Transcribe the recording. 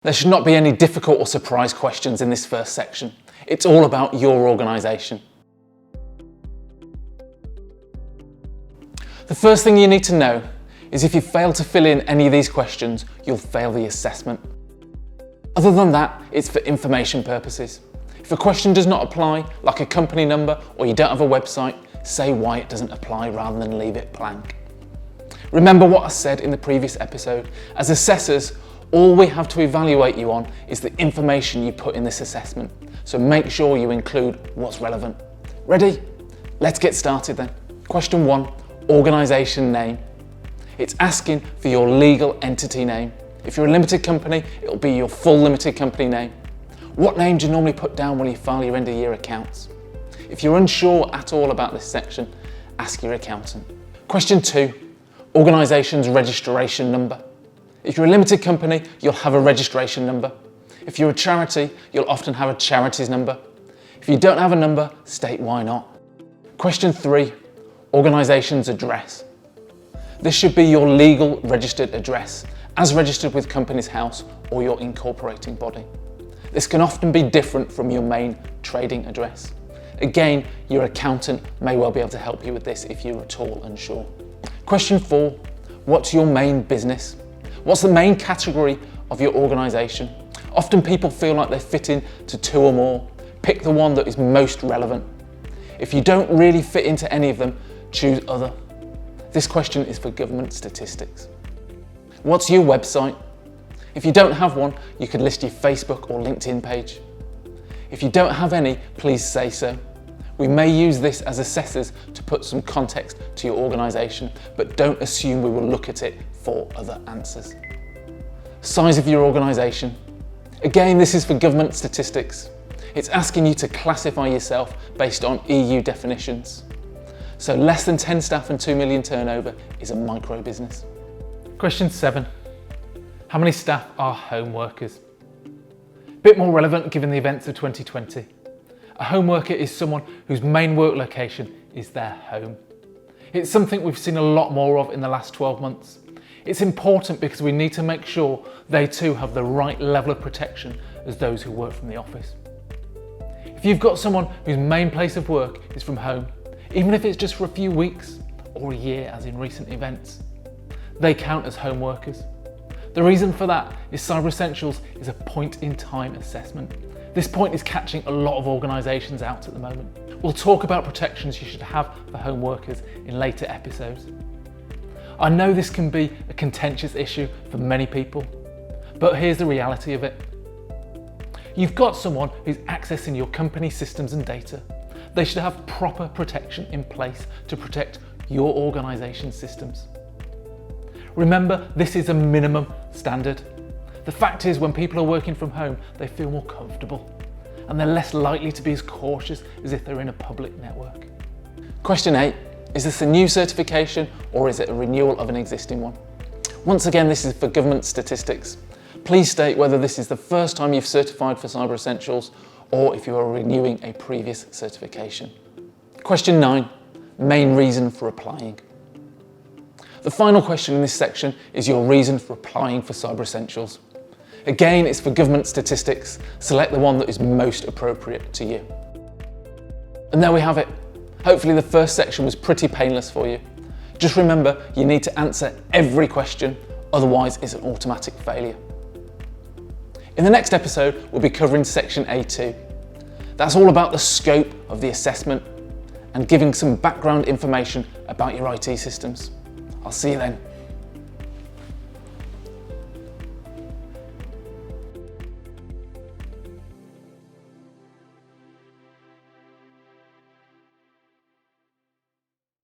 There should not be any difficult or surprise questions in this first section. It's all about your organisation. The first thing you need to know is if you fail to fill in any of these questions, you'll fail the assessment. Other than that, it's for information purposes. If a question does not apply, like a company number or you don't have a website, say why it doesn't apply rather than leave it blank. Remember what I said in the previous episode. As assessors, all we have to evaluate you on is the information you put in this assessment. So make sure you include what's relevant. Ready? Let's get started then. Question 1, organisation name. It's asking for your legal entity name. If you're a limited company, it'll be your full limited company name. What name do you normally put down when you file your end of year accounts? If you're unsure at all about this section, ask your accountant. Question 2, organisation's registration number. If you're a limited company, you'll have a registration number. If you're a charity, you'll often have a charities number. If you don't have a number, state why not. Question 3, organisation's address. This should be your legal registered address, as registered with Companies House or your incorporating body. This can often be different from your main trading address. Again, your accountant may well be able to help you with this if you're at all unsure. Question 4, what's your main business? What's the main category of your organisation? Often people feel like they fit into 2 or more. Pick the one that is most relevant. If you don't really fit into any of them, choose other. This question is for government statistics. What's your website? If you don't have one, you could list your Facebook or LinkedIn page. If you don't have any, please say so. We may use this as assessors to put some context to your organisation, but don't assume we will look at it for other answers. Size of your organisation. Again, this is for government statistics. It's asking you to classify yourself based on EU definitions. So less than 10 staff and 2 million turnover is a micro business. Question 7. How many staff are home workers? Bit more relevant given the events of 2020. A home worker is someone whose main work location is their home. It's something we've seen a lot more of in the last 12 months. It's important because we need to make sure they too have the right level of protection as those who work from the office. If you've got someone whose main place of work is from home, even if it's just for a few weeks or a year as in recent events, they count as home workers. The reason for that is Cyber Essentials is a point-in-time assessment. This point is catching a lot of organisations out at the moment. We'll talk about protections you should have for home workers in later episodes. I know this can be a contentious issue for many people, but here's the reality of it. You've got someone who's accessing your company systems and data. They should have proper protection in place to protect your organisation's systems. Remember, this is a minimum standard. The fact is, when people are working from home, they feel more comfortable and they're less likely to be as cautious as if they're in a public network. Question 8, is this a new certification or is it a renewal of an existing one? Once again, this is for government statistics. Please state whether this is the first time you've certified for Cyber Essentials or if you are renewing a previous certification. Question 9, main reason for applying. The final question in this section is your reason for applying for Cyber Essentials. Again, it's for government statistics. Select the one that is most appropriate to you. And there we have it. Hopefully the first section was pretty painless for you. Just remember, you need to answer every question, otherwise it's an automatic failure. In the next episode, we'll be covering section A2. That's all about the scope of the assessment and giving some background information about your IT systems. I'll see you then.